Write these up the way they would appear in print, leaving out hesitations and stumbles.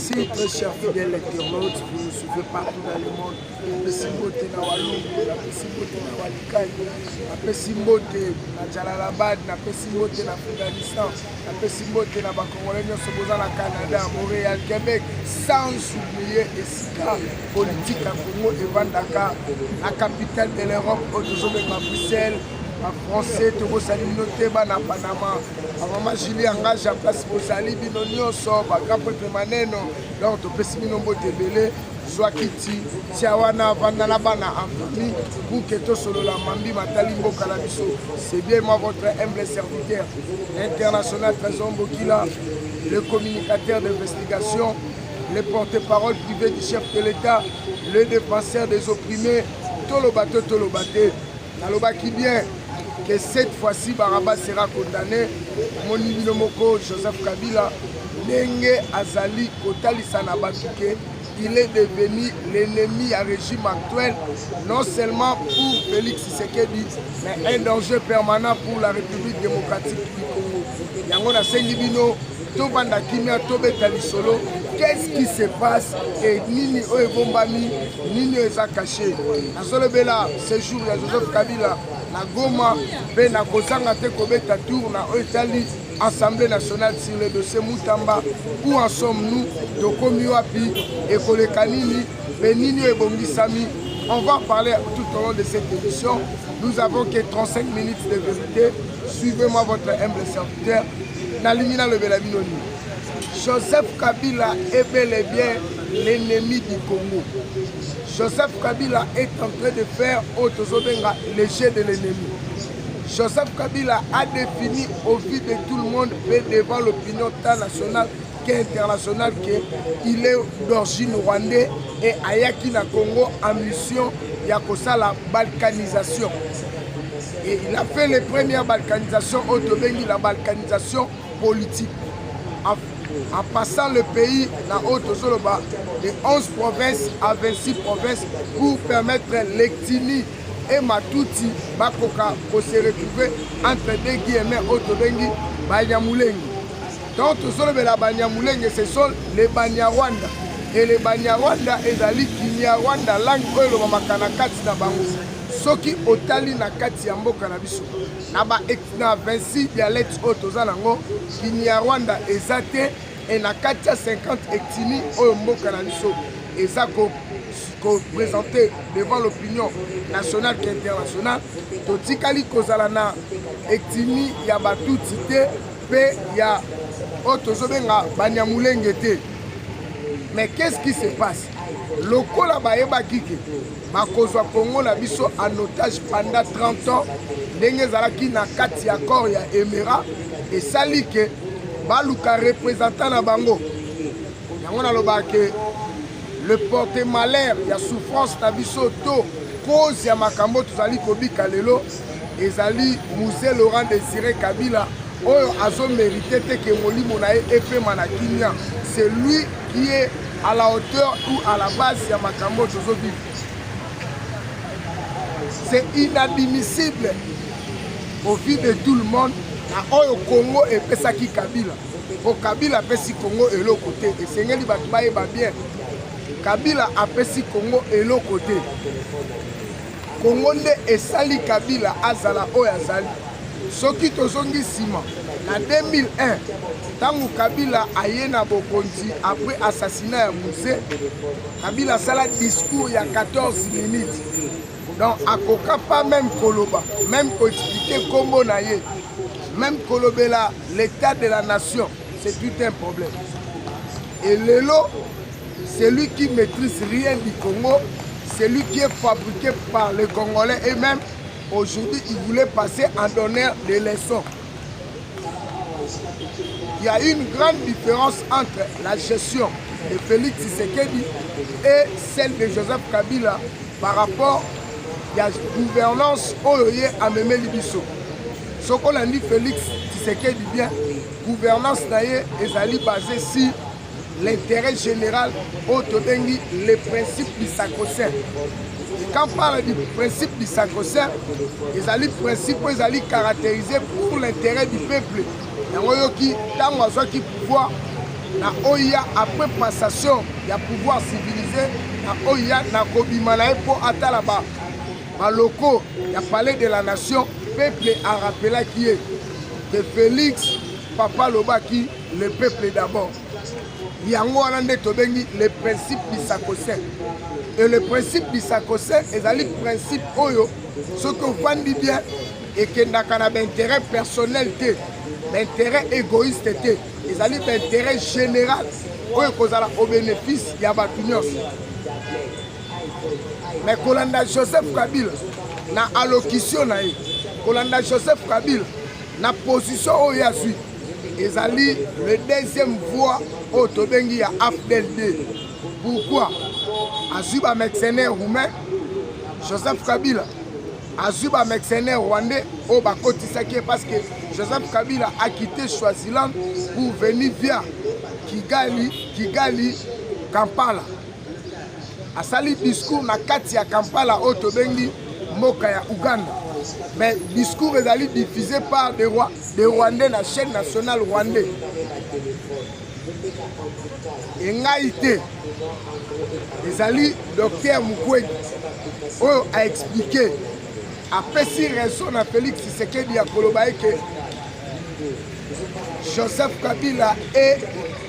Merci très chers fidèles internautes, vous nous suivez partout dans le monde. Simbote na Walungu, Simbote na Walikali, Simbote na Jalalabad, Simbote na Afghanistan, Simbote na Bakongolais Soboza na Canada, Montréal, Québec, sans oublier Esika, politique à Congo et Vandaka, la capitale de l'Europe, à Bruxelles. En français, Togo Salinote, na Panama. Maman Julie engage à place Bozali, Binonio sort, grand prêtre Maneno, donc tu peux s'y nommer Tebele, Joakiti, Tiawana, Vandanabana, en famille, pour que tout solo la Mambi, Matalimbo, Calabiso. C'est bien moi, votre humble serviteur international, Trésor Bokila, le communicateur d'investigation, le porte-parole privé du chef de l'État, le défenseur des opprimés, Tolobate, Nalobaki bien. Que cette fois-ci, Baraba sera condamné. Mon Moko, Joseph Kabila, Nenge Azali, Kotali Sanabatuke, il est devenu l'ennemi à régime actuel, non seulement pour Félix Tshisekedi, mais un danger permanent pour la République démocratique du Congo. Yangona Sengibino, Tobanda Kimia, Tobetali Solo, qu'est-ce qui se passe et Nini Oebombami, Nini Eza caché. Nasolebela, ce jour, il y a Joseph Kabila. Na Goma, na Kozanga te kobeta tour na Otali, Assemblée nationale sur le dossier Moutamba. Où en sommes-nous? Tokomi wapi, Ekole Kanini, Benini et Bongisami. On va parler tout au long de cette émission. Nous avons que 35 minutes de vérité. Suivez-moi votre humble serviteur. Nalimina le Belabinoni. Joseph Kabila est bel et bien l'ennemi du Congo. Joseph Kabila est en train de faire Otozobenga le jeu de l'ennemi. Joseph Kabila a défini au vu de tout le monde et devant l'opinion tant nationale qu'internationale qu'il est d'origine rwandais et Ayaki na Congo en mission Yakosa la balkanisation. Et il a fait les premières balkanisations Otobengi, la balkanisation politique. En passant le pays dans Haute-Zoloba de 11 provinces à 26 provinces pour permettre l'Ectini et Matuti Bakoka pour se retrouver entre deux guillemets Otobengi Banyamulengi. Donc la Banyamulengi ce sont les Banyarwanda. Et les Banyarwanda ezali Kinyarwanda langue oyo bamakana kati na bango. Soki otali na kati ya mboka na biso na 26 dialectes oyo toza nango Kinyarwanda eza te et na kati ya 50 etini oyo mboka na biso eza ko présenter devant l'opinion nationale et internationale. Totikali kozala na etini ya Batuti te pe ya oyo tozobenga Banyamulenge te. Mais qu'est-ce qui se passe? Lokola bayeba kike bakozwa Congo na biso en otage pendant 30 ans ndenge ezalaki na kati ya corps ya Emera esali ke baluka représentant na bango yango naloba ke le porte-malheur ya souffrance na biso to cause ya makambo tozali kobika lelo ezali Musée Laurent Désiré Kabila oyo azo mérité te ke molimo na ye epema na kimia. C'est lui qui est à la hauteur ou à la base ya makambo tozobi. C'est inadmissible au vu de tout le monde na oyo Congo epesaki Kabila. Au Kabila apesi Congo eloko te. Esengeli bato bayeba bien. Kabila apesi Congo eloko te. Congo nde esali Kabila azala oyo azali. Soki tozongi nsima na 2001 tango Kabila aye na bokonzi après assassinat ya Musée, Kabila sala discours il y a 14 minutes. Donc akoka pas même koloba, même ko expliquer kombo na ye, même kolobela l'état de la nation, c'est tout un problème. Et lelo, c'est lui qui maîtrise rien du Congo, c'est lui qui est fabriqué par les Congolais et même aujourd'hui, il voulait passer en donneur des leçons. Il y a une grande différence entre la gestion de Félix Tshisekedi et celle de Joseph Kabila par rapport à la gouvernance Oyoye Ameme Libiso. Ce qu'on a dit Félix Tshisekedi bien, gouvernance naye ezali basée sur l'intérêt général Otobengi, les principes du sacro-saint. Quand on parle du principe du sacro-saint, les principes sont caractérisés pour l'intérêt du peuple. Tant qu'on a pouvoir, na oya après passation ya pouvoir civilisé na oya na kobima na po atala ba locaux ya palais de la nation peuple a rappelé qui est que Félix papa lobaki le peuple d'abord yango wana nde tobengi le principe bisakosien et le principe bisakosien ezali principe oyo soki ofandi bien ekendaka na baintérêt personnel te baintérêt égoïste te ezali baintérêt général oyo ekozala au bénéfice ya bato nyonso. Mais kolanda Joseph Kabila na allocution na ye kolanda Joseph Kabila na position oyo azwi ezali le deuxième voie oyo tobengi ya AFDL. Pourquoi? Azwi ba mercenaire roumain Joseph Kabila azwi ba mercenaire rwandais oyo bakotisaki parce que Joseph Kabila a quitté Swaziland pour venir via Kigali, Kampala. Asali discours na kati ya Kampala oyo tobengi mboka ya Uganda. Mais discours ezali diffusé par des Rwandais na chaîne nationale rwandais. Engai te ezali docteur Mukwege oyo a expliqué apesi raison na Félix Tshisekedi ya koloba que Joseph Kabila est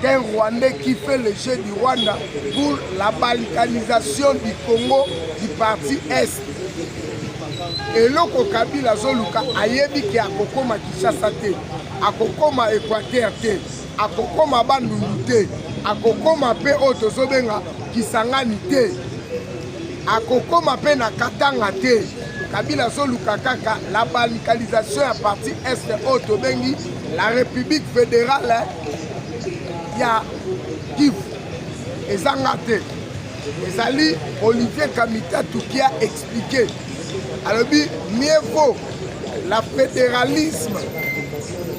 un Rwandais qui fait le jeu du Rwanda pour la balkanisation du Congo du parti Est. Et loko Kabila zoluka ayebi ki akokoma Kinshasa te, akokoma Équateur te, akokoma Bandundu te, akokoma pe otozobenga Kisangani te, akokoma pe na Katanga te. Kabila zoluka kaka la balkanisation ya parti Est otobengi la République fédérale ya Kivu ezanga te. Ezali Olivier Kamitatu qui a expliqué. Alors mieux vaut la fédéralisme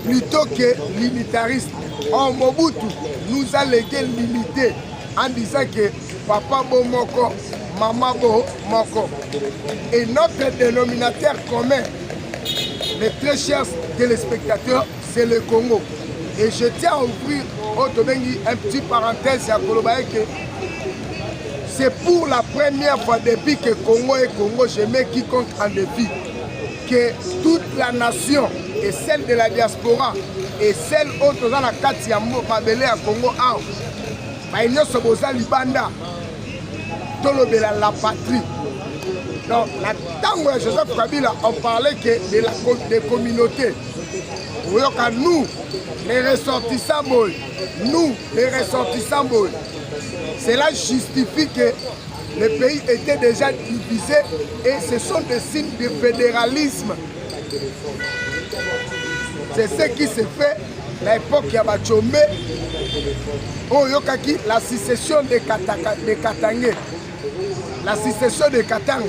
plutôt que l'unitarisme. En Mobutu nous a légué l'unité en disant que papa bo moko, maman bo moko. Et notre dénominateur commun, mes très chers téléspectateurs, c'est le Congo. Et je tiens à ouvrir un petit parenthèse à Kolobaye que c'est pour la première fois depuis que Congo est Congo, je mets quiconque en défi, que toute la nation et celle de la diaspora et celle autre dans la Katiambo, Babele à Congo, Baïnyo Soboza Libanda, Tolobela la patrie. Donc, la tango de Joseph Kabila, on parlait que des communautés. Nous, les ressortissants, cela justifie que le pays était déjà divisé et ce sont des signes de fédéralisme. C'est ce qui se fait à l'époque de Bachombe, la sécession de Katangé. La sécession de Katanga,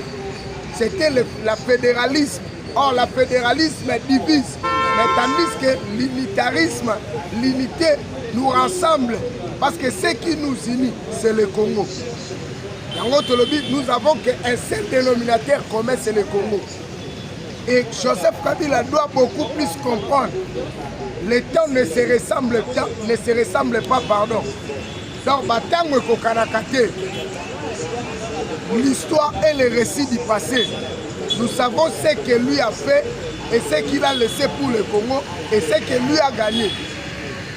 c'était le fédéralisme. Or, le fédéralisme divise. Mais tandis que l'unitarisme, l'unité nous rassemble. Parce que ce qui nous unit, c'est le Congo. Nous avons qu'un seul dénominateur commun, c'est le Congo. Et Joseph Kabila doit beaucoup plus comprendre. Les temps ne se ressemblent pas, pardon. Donc, l'histoire est le récit du passé. Nous savons ce que lui a fait et ce qu'il a laissé pour le Congo et ce que lui a gagné.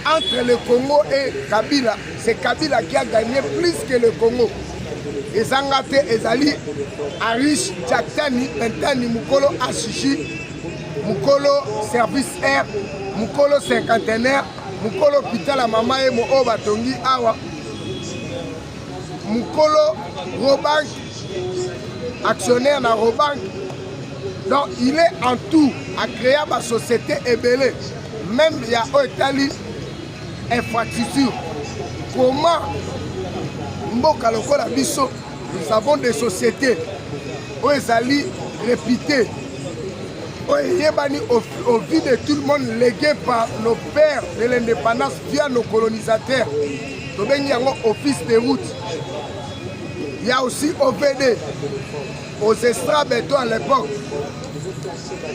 Entre le Congo et Kabila, c'est Kabila qui a gagné plus que le Congo. Et Zangate Ezali, Arish, Tchaktani, Pentani, Mukolo, Ashishi, Mukolo, Service Air, Mukolo, cinquantenaire, Mukolo, Pitala, Mama et Mo Batongi, Awa, Mukolo, Robank, actionnaire dans Robank. Donc il est en tout à créer ma société ébélée. Même il y a Otali infrastructure. Comment Mboka Lokola Bisso, nous avons des sociétés où ils allaient répéter. Au vu de tout le monde légué par nos pères de l'indépendance via nos colonisateurs. Il y a un office de route. Il y a aussi OVD, aux estrades béton à l'époque.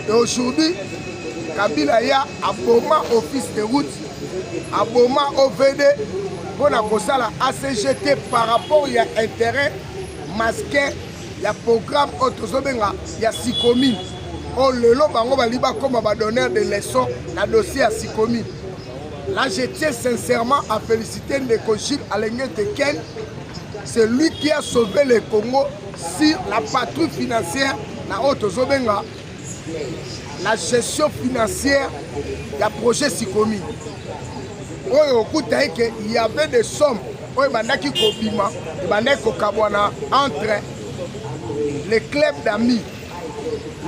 Et aujourd'hui, Kabila y a Aboma office de route, Aboma OVD, pour la ACGT par rapport il y a intérêt masqué, il y a programme autosobenga, il y a Sikomi. Oh le lot bango baliba comme donneur de leçons dans dossier à Sikomi. Là je tiens sincèrement à féliciter Ndeko Gilles Alenge Teken. C'est lui qui a sauvé le Congo sur la patrouille financière dans autosobenga. La gestion financière du projet Sikomi. Il y avait des sommes entre les clubs d'amis.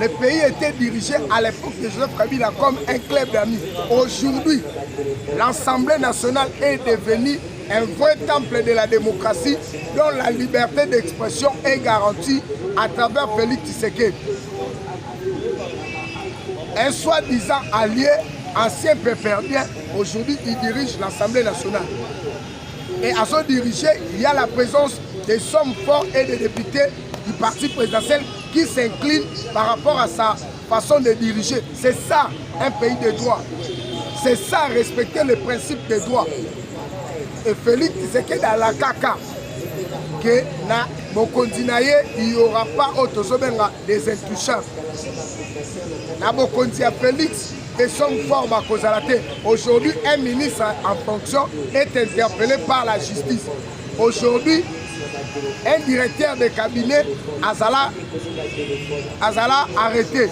Le pays était dirigé à l'époque de Joseph Kabila comme un club d'amis. Aujourd'hui, l'Assemblée nationale est devenue un vrai temple de la démocratie dont la liberté d'expression est garantie à travers Félix Tshisekedi. Un soi-disant allié, ancien péperdien, aujourd'hui il dirige l'Assemblée nationale. Et à son diriger, il y a la présence des hommes forts et des députés du parti présidentiel qui s'inclinent par rapport à sa façon de diriger. C'est ça un pays de droit. C'est ça respecter les principes des droits. Et Félix Tshisekedi dans la caca que na Bokondinaye, il n'y aura pas autosobenga des intouchables. Na Bokondia Félix et son fort Bakozalate. Aujourd'hui, un ministre en fonction est interpellé par la justice. Aujourd'hui, un directeur de cabinet Azala arrêté,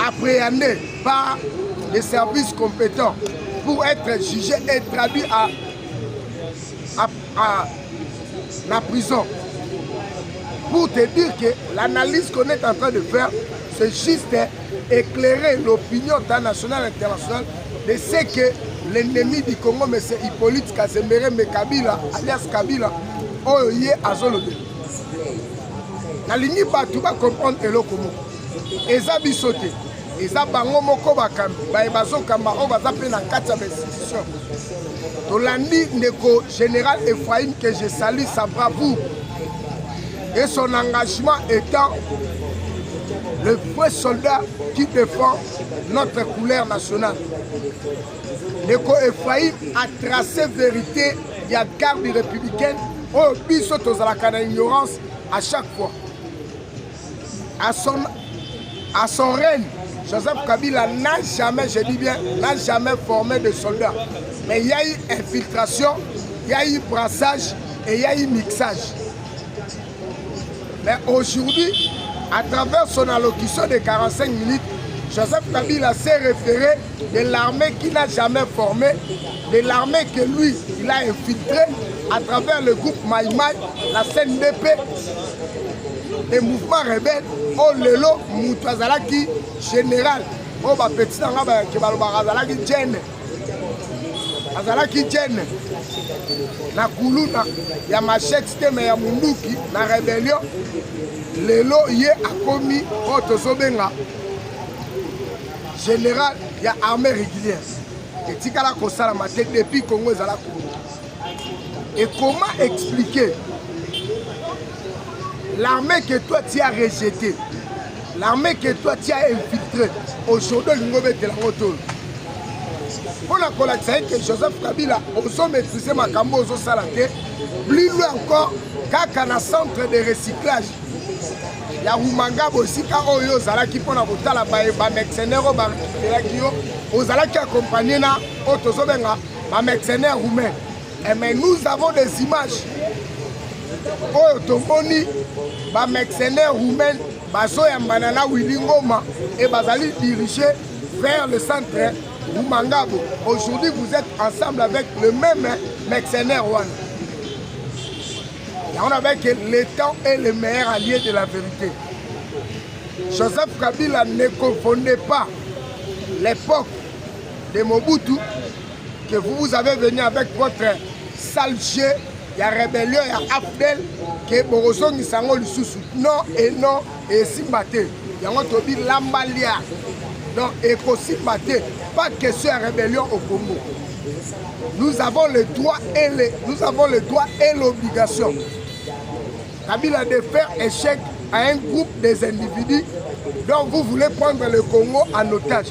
appréhendé par les services compétents pour être jugé et traduit à la prison. Pour te dire que l'analyse qu'on est en train de faire, c'est juste éclairer l'opinion nationale et internationale de ce que l'ennemi du Congo, M. Hippolyte Kazemere Kabila, alias Kabila, oye azolobe. La ligne tu vas comprendre le Congo. Eza bisote, eza bango moko bakambi, baebazo kamba o bazape na kati ya institution. Tolandi Ndeko général Ephraim que je salue sa bravoure et son engagement étant le vrai soldat qui défend notre couleur nationale. Ndeko Ephraim a tracé vérité, il y a garde républicaine, au biso tozalaka na ignorance à chaque fois. À son règne, Joseph Kabila n'a jamais, je dis bien, n'a jamais formé de soldats. Mais il y a eu infiltration, il y a eu brassage et il y a eu mixage. Mais aujourd'hui, à travers son allocution de 45 minutes, Joseph Kabila s'est référé de l'armée qu'il n'a jamais formée, de l'armée que lui, il a infiltrée à travers le groupe Maïmaï, la CNDP, les mouvements rebelles, au lelo, Moutouazalaki général, au petit Azalaki Djenne, Azalaki Djenne, na Kuluna, ya machete mais ya Munduki, na rébellion, lelo yé a commis Otosobenga, général, il y a armée régulière. Et Tikala Kosala Maté depuis Congo Zala Congo. Et comment expliquer l'armée que toi tu as rejetée, l'armée que toi tu as infiltrée, aujourd'hui l'Ingobé de la Rotole. On a collecté que Joseph Kabila a maîtrisé ma cambo aux salaté, plus loin encore, qu'à un centre de recyclage. Il y a Rumanga aussi, car Oyo Zalaki pour la botala, mercenaire aux Zalaki accompagné na Otozobenga, mercenaire roumain. Mais nous avons des images. Oyo Tomoni, mercenaire roumain, Bazo Yambanana Willingoma, et Bazali dirigé vers le centre Rumangabo. Aujourd'hui, vous êtes ensemble avec le même mercenaire One. Et on avait que le temps est le meilleur allié de la vérité. Joseph Kabila ne confondait pas l'époque de Mobutu que vous avez venu avec votre sale jeu, il y a rébellion, il y a Abdel, que Boroson Nisango Lussusu. Non et non, et Simbate. Il y a un tobi Lambalia. Non, et Simbate. Pas question de rébellion au Congo. Nous avons le droit et l'obligation. Kabila de faire échec à un groupe des individus Donc vous voulez prendre le Congo en otage.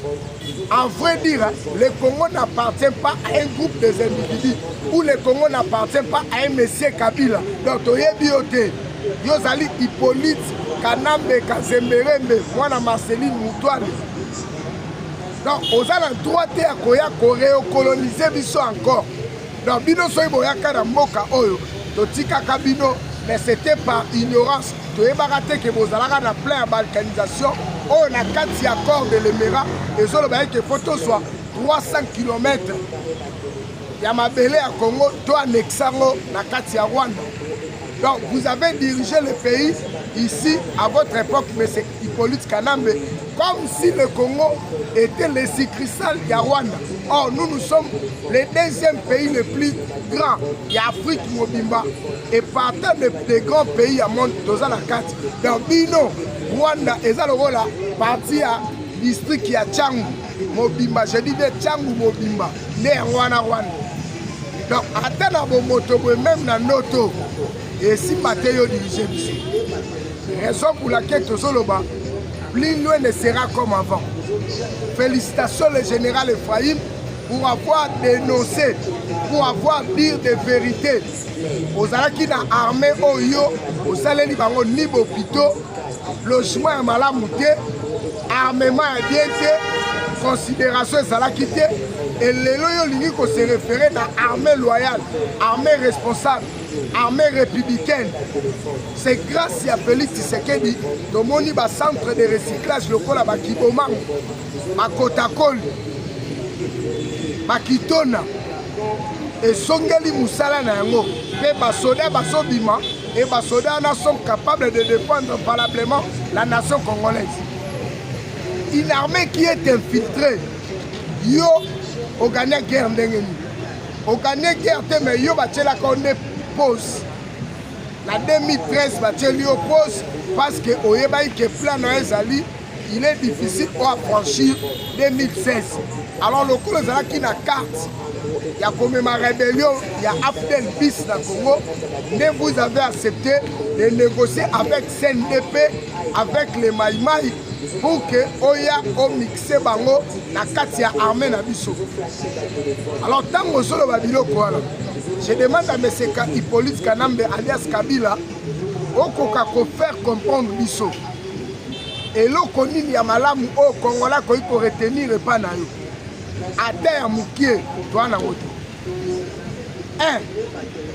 En vrai dire, le Congo n'appartient pas à un groupe des individus ou le Congo n'appartient pas à un monsieur Kabila. Donc Toyebiote, Yozali Hippolyte, Kanambe, Kazemberembe, Mwana Marceline Moutouane. Donc aux droit à Koya coloniser biso encore. Donc bino soy boyaka na mboka oyo, totika kabino, mais c'était par ignorance. Toyebaka te que bozalaka na plein ya balkanisation. Oh, na kati ya corps de l'Emera, et zo loba que photo soit 300 km. Ya mabele ya Congo, to annexango na kati ya Rwanda. Donc vous avez dirigé le pays ici à votre époque, M. Hippolyte Kanambe, comme si le Congo était le succursale de Rwanda. Or, nous sommes le deuxième pays le plus grand de l'Afrique Mobimba. Et partant des grands pays à monde, dans la carte. Donc, Bino, Rwanda, et ça le rôle parti à district qui a Tchangu Mobimba. Je dis bien Tchangu Mobimba, né Rwanda. Donc, attends à moto, même dans notre et si Mathéo dirige, raison pour laquelle Tozoloba, plus loin ne sera comme avant. Félicitations le général Ephraim pour avoir dénoncé, pour avoir dit des vérités. Aux Alaki na armée Oyo, aux Aleli Bango Nibo Pito, logement à Malamouté, armement à Bienté, considération Zalakité, et les loyaux qui se référait à l'armée loyale, armée responsable, armée républicaine. C'est grâce à Félix Tshisekedi, Tomoni ba centre de recyclage local à Bakibomang, Bakotakol, Bakitona, et Songeli Moussala Nango, et Basoda Basobima, et Basoda sont capables de défendre valablement la nation congolaise. Une armée qui est infiltrée, yo, au gagné guerre d'engeni. Au gagné guerre, mais yo, batela qu'on pose. La 2013, bateli oppose parce que Oyeba que plan Ezali, il est difficile à franchir 2016. Alors le coup de qui n'a carte, il y a comme ma rébellion, il y a Abdel Bis dans le Congo, mais vous avez accepté de négocier avec CNDP, avec les Maïmaï, pour que Oya o mixe bango na kati ya armée na biso. Alors tant que solo babilo quoi, je demande à M. Hippolyte Kanambe alias Kabila, okoka ko faire comprendre biso. Et l'oko nini ya malamu au Congolais ko retenir pas na yo. Ata ya mukie to na ngoto.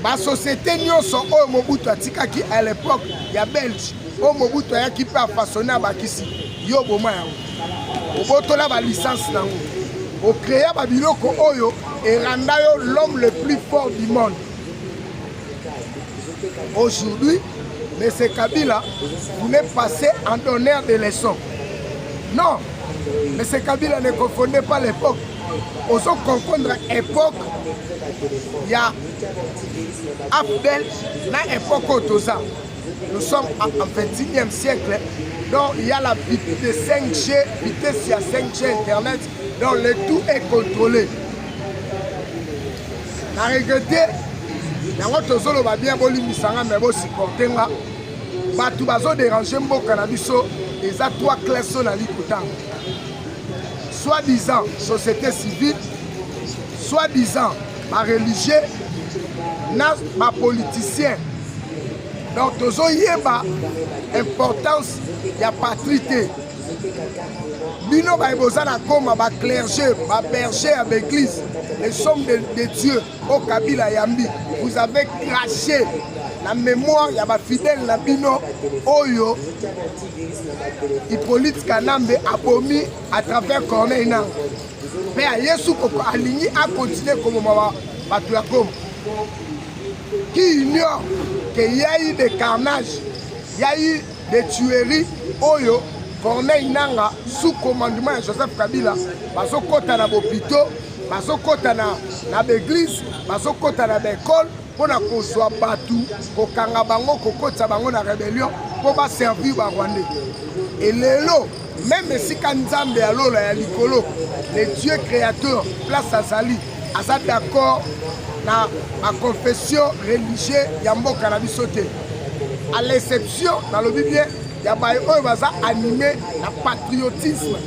La société nyonso o Mobutu atikaki à l'époque ya Belge, o Mobutu ya ki pa façonner bakisi. Yo boma yango obotola ba licence nango o créer ba biloko oyo et randa yo l'homme le plus fort du monde. Aujourd'hui, M. Kabila voulait passer en donneur de leçons. Non, M. Kabila ne confondait pas l'époque. Osons confondre l'époque, il y a Abdel, na époque Otoza. Nous sommes en 21e siècle, donc il y a la vitesse de 5G, vitesse à 5G Internet, donc le tout est contrôlé. On a regretté, nous avons bien voulu nous supporter, nous avons dérangé le cannabis, et ça trois classes dans l'Ikoutan. Soit-disant société civile, soit-disant religieux, politicien. Donc, nous avons l'importance de la patrie. Nous avons clergé, berger à l'église, les sommes de Dieu au Kabila Yambi. Vous avez craché la mémoire, il y a des fidèles, Oyo, Hippolyte Kanambe a promis à travers Corneille. Mais à Yesu Aligny a continué comme Batuakom. Qui ignore qu'il y a eu des carnages, il y a eu des tueries, Oyo, Corneille Nanga, sous commandement de Joseph Kabila, baso kota na bopito, baso kota na l'église, baso kota na l'école, pour na kozwa batu, kokanga bango, kokota bango na rébellion, pour ba servir ba Rwandais. Et lelo, même si Kanzambe alola ya likolo, le Dieu créateur, place à Zali, à ça d'accord, na ma confession religieuse Yambo Cannabis sauté. À l'exception, dans le Bible, ya baye oyo baza animé na patriotisme.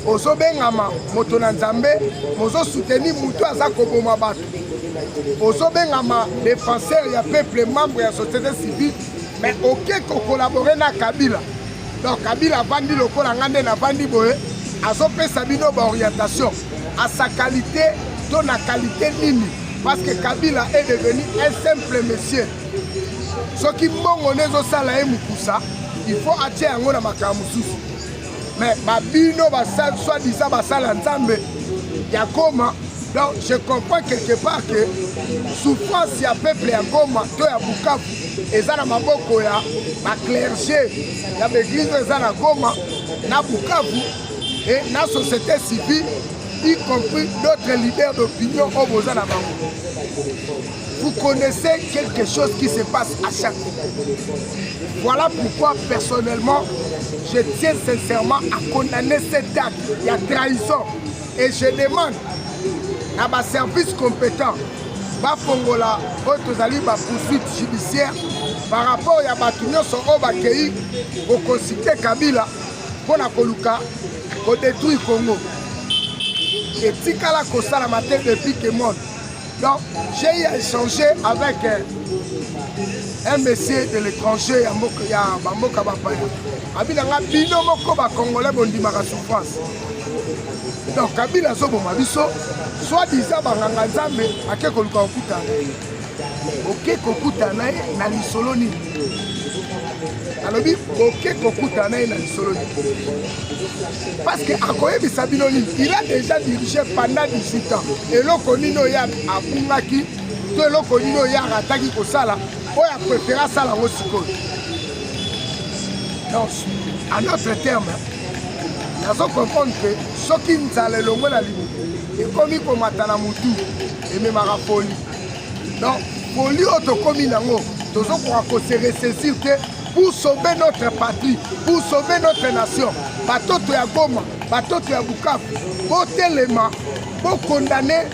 Ozobengama moto na nzambe mozo soutenir mutu aza koboma bato. Ozobengama défenseur ya peuple membre ya société civile mais ok ko collaborer na Kabila. Donc Kabila vandi lokola ngande na vandi boye azopesa bino ba orientation à sa qualité to na qualité nini parce que Kabila est devenu un simple monsieur. Ce qui mbongo nezo sala e mukusa il faut attirer yango na makambo susu. Mais babino basal soit disant basala nzambe ya Goma. Donc je comprends quelque part que souffrance ya peuple ya Goma to ya Bukavu eza na maboko ya ba clergé ya l'église eza na Goma na Bukavu et na société civile y compris d'autres leaders d'opinion au boza na bango. Vous connaissez quelque chose qui se passe à chaque fois. Voilà pourquoi personnellement je tiens sincèrement à condamner cet acte. Il y a trahison et je demande à ma service compétent bafongola otozali ba poursuite judiciaire par rapport à batunyo so obakei au consulter Kabila pour na koluka ko détruire Congo et tikala ko sala matin depuis que monde. Donc j'ai échangé avec un monsieur de l'étranger ya Bamboka Bapaya abinanga bino moko ba congolais bondimaka souffrance. Donc Kabila zoboma biso soit disant banganga nzambe ake koluka okutana oke kokutana na lisolo nini alobi oke kokutana na lisolo nini parce que akoyebisa bino nini il a déjà dirigé pendant 18 ans eloko nini oyo abungaki to eloko nini oyo arataki kosala oyo apréféré asala yango sikoyo. Donc en d'autres termes nazo comprendre que soki nzala elongo na libumu ekomi komata na mutu ememaka folie. Donc folie oyo tokomi nango tozokoka kose ressaisir que pour sauver notre patrie, pour sauver notre nation, batoto ya Goma, batoto ya Bukavu botelema bokondamne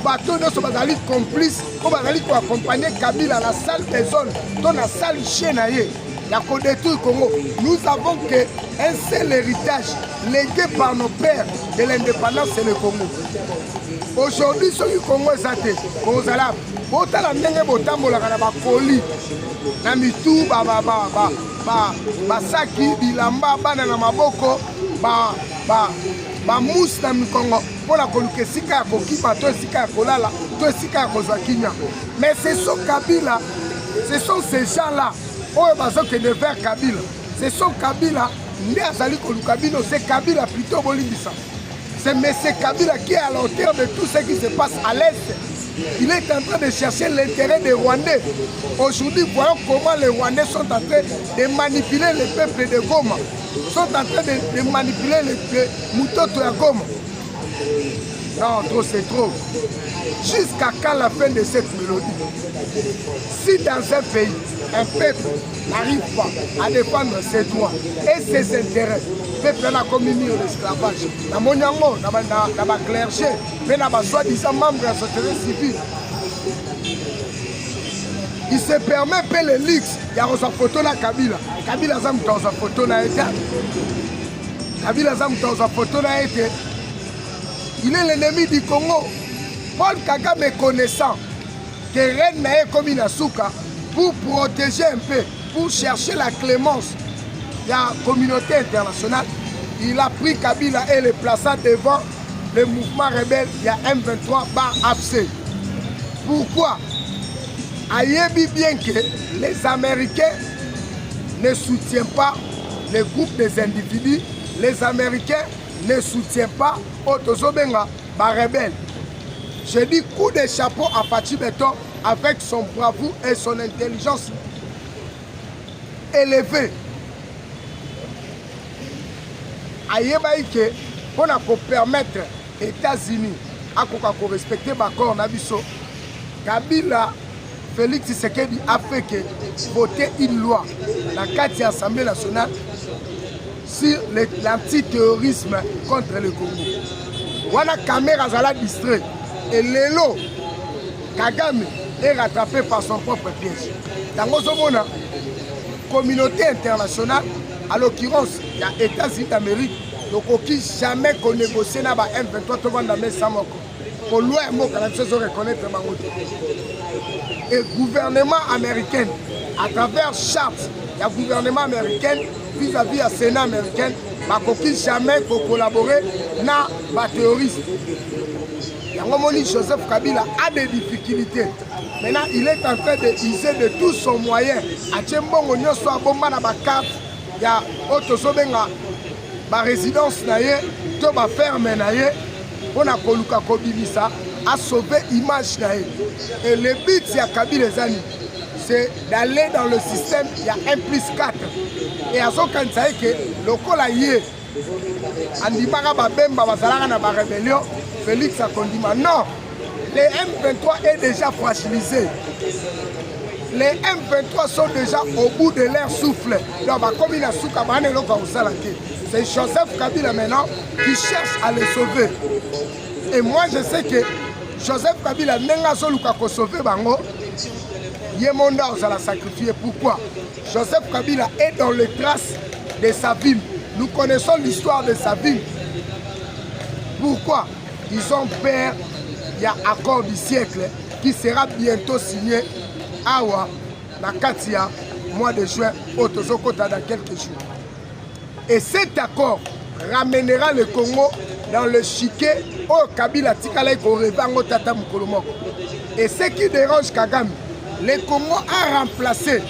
bato nyonso bazali complice po bazali koaccompagner Kabila na salle des zones to na salle chien na ye ya kodétruire Congo. Nous avons qu'un seul héritage légué par nos pères de l'indépendance, c'est le Congo. Aujourd'hui, ceux qui Congo est athée, Kozala, Botala Nenge Botambolaka na bakoli, na mitu, basaki, bilamba, bana na maboko, mousse na mikongo, pour la koluke sika ya kokipa, to sika ya kolala, to sika ya kozwakinya. Mais ce sont Kabila, ce sont ces gens-là. Vers Kabila. C'est son Kabila, c'est Kabila plutôt Bolivisa. C'est M. Kabila qui est à l'auteur de tout ce qui se passe à l'Est. Il est en train de chercher l'intérêt des Rwandais. Aujourd'hui, voyons comment les Rwandais sont en train de manipuler le peuple de Goma. Sont en train de manipuler le Mutoto à Goma. Non, trop c'est trop. Jusqu'à quand la fin de cette mélodie? Si dans un pays, un peuple n'arrive pas à défendre ses droits et ses intérêts, le peuple n'a commis l'esclavage. Dans mon yango, dans ma clergé, mais dans ma soi-disant membre de la société civile, il se permet de payer le luxe. Il y a sa photo na Kabila. Kabila zam dans sa photo na été. Kabila zam dans sa photo na été. Il est l'ennemi du Congo. Paul Kagame connaissant que Reine Naé comme Inasuka pour protéger un peu, pour chercher la clémence de la communauté internationale, il a pris Kabila et le plaça devant le mouvement rebelle, il y a M23 bar AFC. Pourquoi? Ayebi bien que les Américains ne soutiennent pas les groupes des individus, les Américains ne soutiennent pas Otozobenga bar rebelle. Je dis coup de chapeau à Fachi Beton avec son bravoure et son intelligence élevée. Ayebaïke, pour permettre aux États-Unis à respecter l'accord Nabiso, Kabila, Félix Tshisekedi a fait que voter une loi dans la 4e Assemblée nationale sur l'antiterrorisme contre le Congo. Wana caméra zala distrait. Et Lelo, Kagame est rattrapé par son propre piège. Dans Mozomona, communauté internationale, à l'occurrence, il y a les États-Unis d'Amérique, donc qui jamais qu'on négocie dans M23 tout le monde sans pour loin mot quand même se reconnaître et le gouvernement américain à travers charte, il y a gouvernement américain vis-à-vis à Sénat américain, qui jamais pour collaborer dans les terroristes. Joseph Kabila a des difficultés. Maintenant, il est en train d'user de tout son moyen. À Tchembongo, il y a une carte, il y a une résidence, une ferme, on a à sauver l'image. Et le but de Kabila, c'est d'aller dans le système, il y a 1+4. Et à ce moment que le col Andimara Babemba Bazalaka na rébellion, Félix Akondima. Non, les M23 est déjà fragilisé. Les M23 sont déjà au bout de leur souffle. C'est Joseph Kabila maintenant qui cherche à les sauver. Et moi je sais que Joseph Kabila n'a pas sauvé Bango. Yemonda l'a sacrifié. Pourquoi? Joseph Kabila est dans les traces de sa ville. Nous connaissons l'histoire de sa ville. Pourquoi? Ils ont peur. Il y a un accord du siècle qui sera bientôt signé à Awa, na Katia, mois de juin, au Tozokota dans quelques jours. Et cet accord ramènera le Congo dans le chiquet au Kabila Tikala Korevango Tata Mukolomoko. Et ce qui dérange Kagame, le Congo a remplacé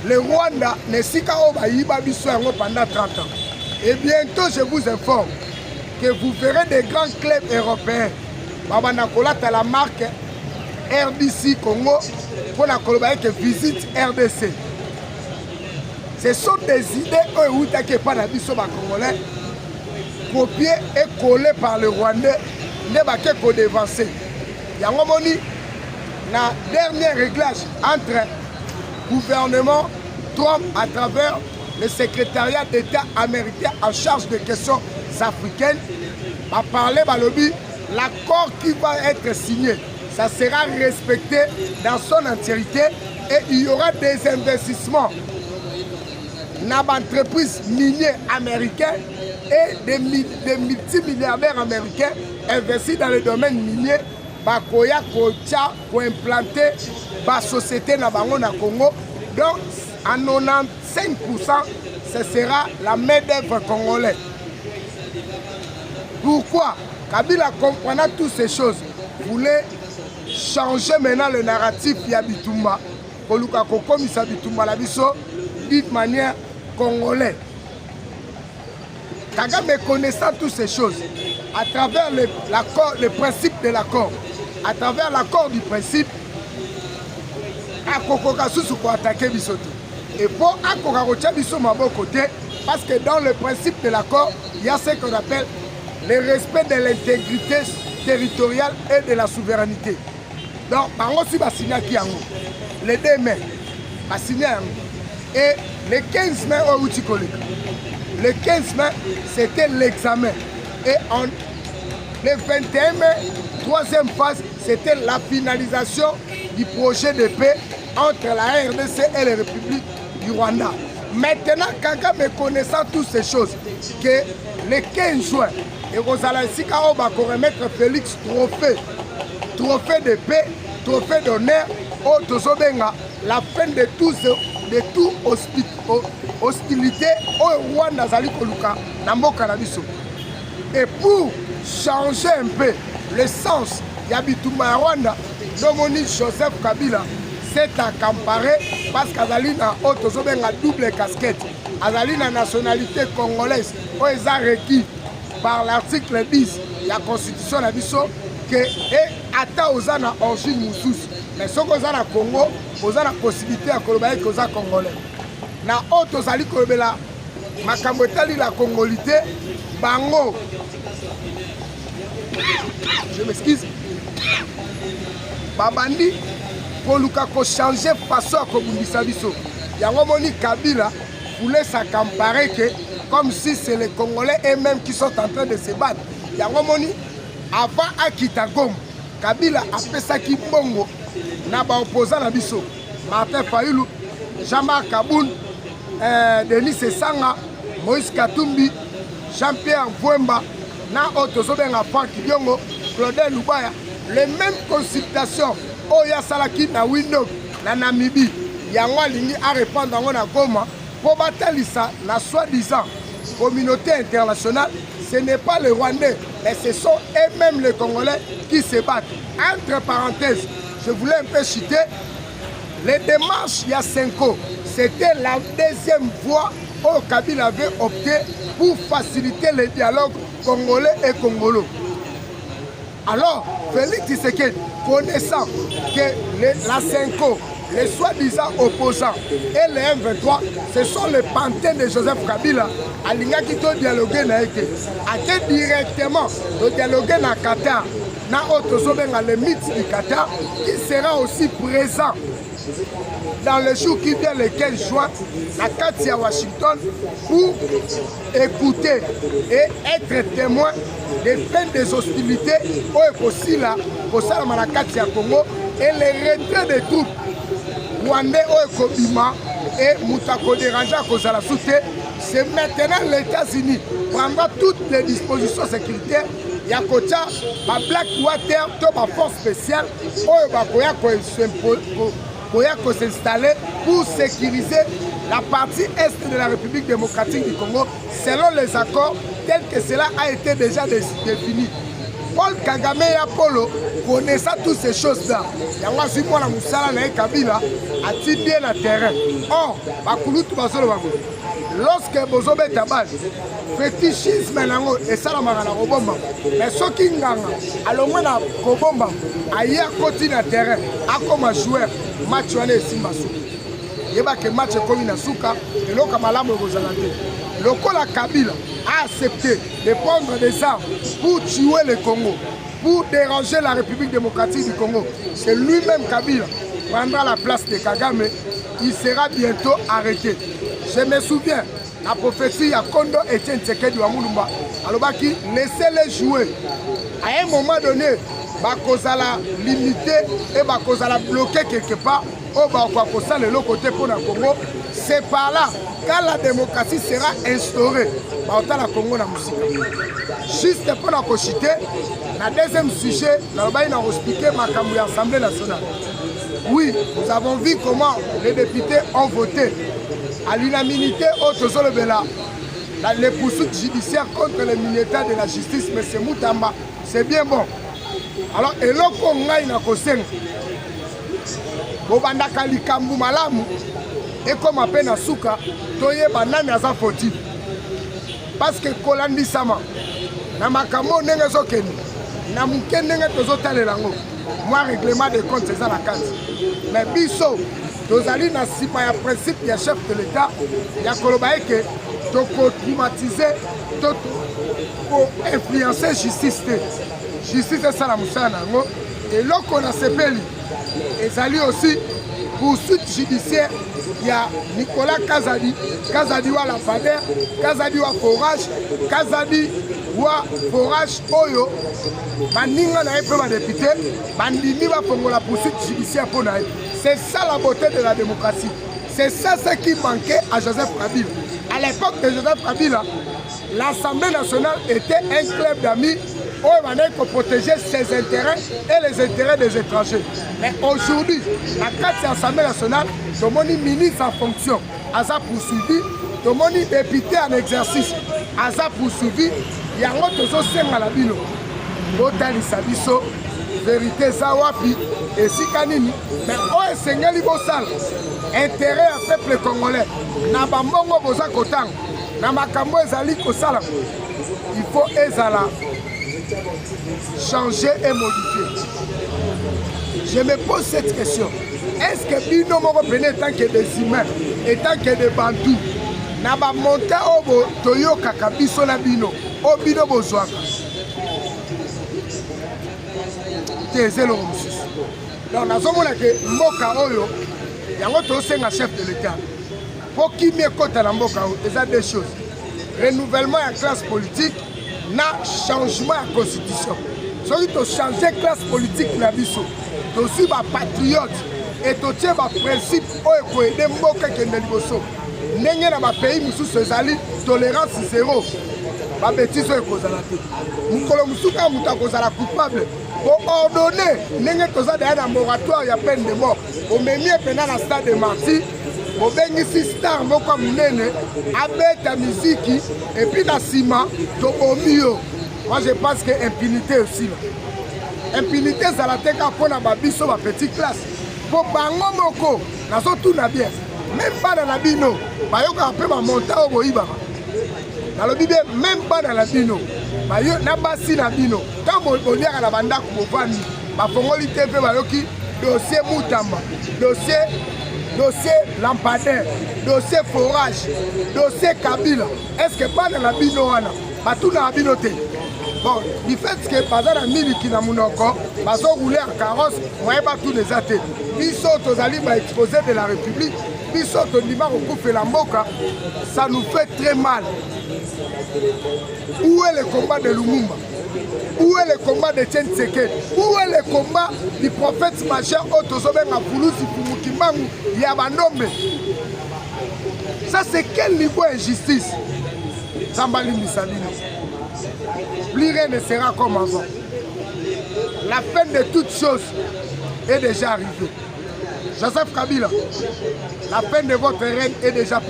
le Rwanda pendant 30 ans. Et bientôt, je vous informe que vous verrez des grands clubs européens. Babanakola a la marque RDC Congo pour la que visite RDC. Ce sont des idées qui ne sont pas congolais, copiées et collées par le Rwandais, ne sont pas dévancées. Il y a un dernier réglage entre gouvernement Trump à travers le secrétariat d'État américain en charge des questions africaines va parler balobi l'accord qui va être signé, ça sera respecté dans son entièreté et il y aura des investissements dans l'entreprise minière américaine et des multimilliardaires américains investis dans le domaine minier bakoya kocha pour implanter la société na bango na Congo. Donc à 95%, ce sera la main-d'œuvre congolaise. Pourquoi? Kabila comprenant toutes ces choses voulait changer maintenant le narratif Yabitumba pour Luka Kokomisa Bitumba la biso d'une manière congolaise. Kagame connaissant toutes ces choses à travers le principe de l'accord, à travers l'accord du principe, Akokokasusu pour attaquer Bisoto. Et pour Akokarocha Biso Mabo côté, parce que dans le principe de l'accord, il y a ce qu'on appelle le respect de l'intégrité territoriale et de la souveraineté. Donc, Bango si Basigna qui en les 2 mai, Basigna et le 15 mai au Outikole. Le 15 mai, c'était l'examen. Et le 21 mai, troisième phase, c'était la finalisation du projet de paix entre la RDC et les républiques du Rwanda. Maintenant, Kagame connaissant toutes ces choses, que le 15 juin, et Rosalasika va remettre Félix trophée de paix, trophée d'honneur, au Tozobenga, la fin de tout hostilité au Rwanda Zali Koluka, Namboka Nabiso. Et pour changer un peu le sens, Yabitumba Rwanda, Domoni Joseph Kabila s'est accaparé parce qu'Azali na Otozobenga double casquette. Azali na nationalité congolaise, où ils ont requis par l'article 10 de la Constitution Nabiso que ata ozana origine moussus. Mais ce qu'on a na Congo, on a la possibilité à Kolobaye que oza congolais. Na Otozali Kolobela, Makambotali la congolité, Bango. Je m'excuse. Babandi, pour nous changer façon à Kobundisa Biso. Yangomoni Kabila voulait s'accaparer que comme si c'est les Congolais eux-mêmes qui sont en train de se battre. Yangomoni, avant Akitagom, Kabila a fait ça qui bongo, n'a pas opposé à Biso. Martin Fayulu, Jean-Marc Kaboun, Denis Sanga, Moïse Katumbi, Jean-Pierre Vouemba, na Otozobenga Franck Diongo, Claudel Lubaya, les mêmes consultations, Oya Salaki na Windhoek, na Namibie, Yango Lingi a répondre à Goma, pour Batalisa, la soi-disant communauté internationale, ce n'est pas les Rwandais, mais ce sont eux-mêmes les Congolais qui se battent. Entre parenthèses, je voulais un peu citer les démarches Yasenko. C'était la deuxième fois où Kabila avait opté pour faciliter le dialogue congolais et congolo. Alors, Félix Tshisekedi, connaissant que la Senko, les soi-disant opposants et les M23, ce sont les pantins de Joseph Kabila, Alinga qui doit dialoguer avec eux. A directement de dialoguer avec Qatar, na Otozobenga le mythe du Qatar, qui sera aussi présent dans le jour qui vient le 15 juin, à Katia Washington, pour écouter et être témoin des fins des hostilités au Ekosila, au Salamana Katia Congo, et le retrait des troupes rwandais au Ekobima et Moutako Deranja Kozala Souté. C'est maintenant les États-Unis prendra toutes les dispositions sécuritaires. Yakocha, ma Blackwater, ma force spéciale, pour s'installer pour sécuriser la partie est de la République démocratique du Congo selon les accords tels que cela a été déjà défini. Paul Kagame et Apollo connaissant toutes ces choses-là. Kabila a-t-il bien le terrain. Or, lorsque Bozobe Tabal, fétichisme et ça la Robomba, mais ce qui nganga, alors moi na Kobomba, aïe à côté na terrain, à comme joueur, match et Simbasu. Il y a que match comme na Souka, et l'autre Malamu Bozalante. Le Kola Kabila a accepté de prendre des armes pour tuer le Congo, pour déranger la République démocratique du Congo. C'est lui-même Kabila prendra la place de Kagame, il sera bientôt arrêté. Je me souviens, la prophétie à Kondo Etienne Tshisekedi wa Mulumba, alobaki laissez-les jouer. À un moment donné, bakozala limité et bakozala bloqué quelque part. Oh, bakozala le côté pour le Congo. C'est par là, quand la démocratie sera instaurée, baota la Congo na musika. Juste pour la cochité, le deuxième sujet, nous allons expliquer ma Assemblée nationale. Oui, nous avons vu comment les députés ont voté à l'unanimité au Tozolo Bela. Les poursuites judiciaires contre les militaires de la justice, M. Moutamba, c'est bien bon. Alors, et l'autre, on a une cause. Bobandaka likambu malamu, et comme à peine à Souka, toye banane à sa fautive. Parce que Kolandi Sama, na makamo nenge zokeni, na muke nenge tozotale lango. Moi, règlement des comptes, c'est ça la case. Mais biso, tozali na sima ya principe ya chef de l'État, ya kolobaeke, toko traumatiser, pour influencer justice. Justice c'est ça la moussana. Et là qu'on a sepeli, ezali aussi poursuite judiciaire. Il y a Nicolas Kazadi, Kazadi wa la Fader, Kazadi wa forage, Kazadi wa forage Oyo, Baninga na peu ma député, Bandimi va pour la poursuite judiciaire pour naï. C'est ça la beauté de la démocratie. C'est ça ce qui manquait à Joseph Kabila. À l'époque de Joseph Kabila, l'Assemblée nationale était un club d'amis où il fallait protéger ses intérêts et les intérêts des étrangers. Mais aujourd'hui, la 4e Assemblée nationale, tout le monde ministre en fonction, Aza poursuivi, tout le monde député en exercice, Aza poursuivi, il y a un autre à la bino. Botani Sabiso, vérité Zawapi, et Sikanini, mais où est Sengeli Bossal, intérêt à peuple congolais, Nabambongo Boza Kotang, Namakambo Ezali Kosala, il faut Ezala changer et modifier. Je me pose cette question. Est-ce que Bino Moro Bene tant que des humains et tant que des bantous n'a pas monté au Toyo Kakabiso na Bino, au Bino Bozoaka. T'es l'homme. Donc, nous avons que Mboka Oyo, il y a un chef de l'État. Pour qui me côté la Mboka Oyo, il y a deux choses. Renouvellement de la classe politique, na changement de la constitution. Si tu changes de classe politique, tu es aussi patriote et totie ba principe oyo koede mboka kende liboso ndenge na ba pays mususu ezali tolérance zéro ba bêtise oyo kozala te mukolo mususu ka mutu akozala coupable ordonné ndenge toza daya na moratoire ya peine de mort omemi epena na stade de martyr bobengisi star moko ya monene abeta miziki epuis na nsima tobomi yo. Moi je pense que impunité aussi là impunité ezala te kaka mpona babiso ba petite classe po bango moko nazotuna bien même bana na bino bayokaka mpe bamonta oyo boyibaka nalobi bien même bana na bino na basi na bino ntango boliaka na bandako bovandi bafongoli te mpe bayoki dossier Mutamba dossier lampadaire dossier forage dossier Kabila. Est-ce que bana na bino wana batuna na bino te? Bon, du fait que baza na miliki na munoko bazo rouler en carrosse moye batuna eza te biso tozali baexposé de la République biso tondima kokufela mboka ça nous fait très mal. Où est le combat de Lumumba? Où est le combat de Etienne Tshisekedi? Où est le combat du prophète machin Otozobenga Pulusi Pumukimbangu Yabandombe? Ça c'est quel niveau d'injustice? Zambali Missalino. Plus rien ne sera comme avant. La fin de toutes choses est déjà arrivée. Joseph Kabila, la fin de votre règne est déjà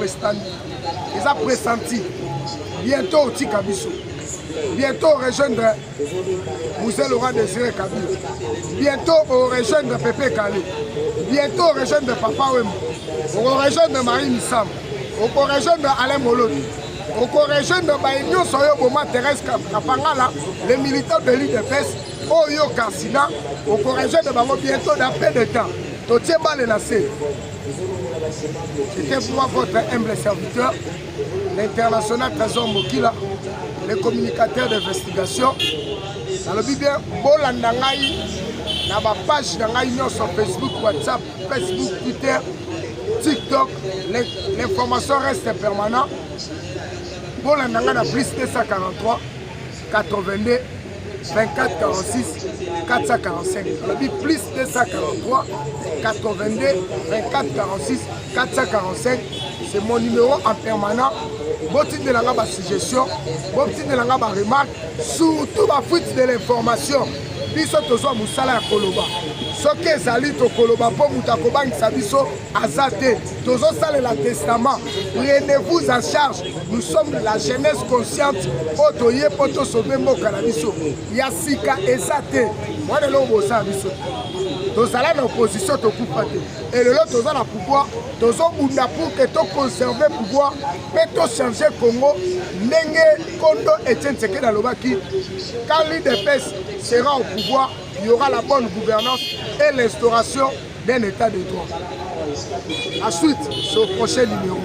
pressentie. Bientôt au Tikabiso. Bientôt rejoindre Moussé Laurent Désiré Kabila. Bientôt rejoindre Pépé Kalé. Bientôt rejoindre Papa Wembo. On rejoindre Marie Missam. On rejoindre Alain Moloni. On rejoindre Baïnyo Soyo Boma Thérèse Kapangala, les militants de l'IDPS, Oyo Karsina. On rejoindre bientôt dans peu de temps. Totié Balé Nassé. C'était pour votre humble serviteur, l'international Trésor Mokila, le communicateur d'investigation. Dans le bien, Bolandangaï, dans ma page sur Facebook, WhatsApp, Facebook, Twitter, TikTok, l'information reste permanente. Bolandangaï na plus 243 82 24 46 445. Le plus 243 82 24 46 445. C'est mon numéro en permanent. Boti de la suggestion, boti de la remarque, surtout la fuite de l'information. Biso tozo musala ya koloba. Soki ezali to koloba po mutakobangisa biso azate. Tozo sale la testament. Prenez-vous en charge. Nous sommes la jeunesse consciente. Otoye poto sauver mboka na biso. Yasika ezate. Moi de l'homme ça biso. Tozala na opposition to kupate. Et le lot toza na pouvoir, tozo bunda pour que to conserver pouvoir, mais to changer Congo. Ndenge Kondo Etienne Tshisekedi alobaki. Quand l'IDPS sera au pouvoir, il y aura la bonne gouvernance et l'instauration d'un état de droit. Ensuite, c'est au prochain numéro.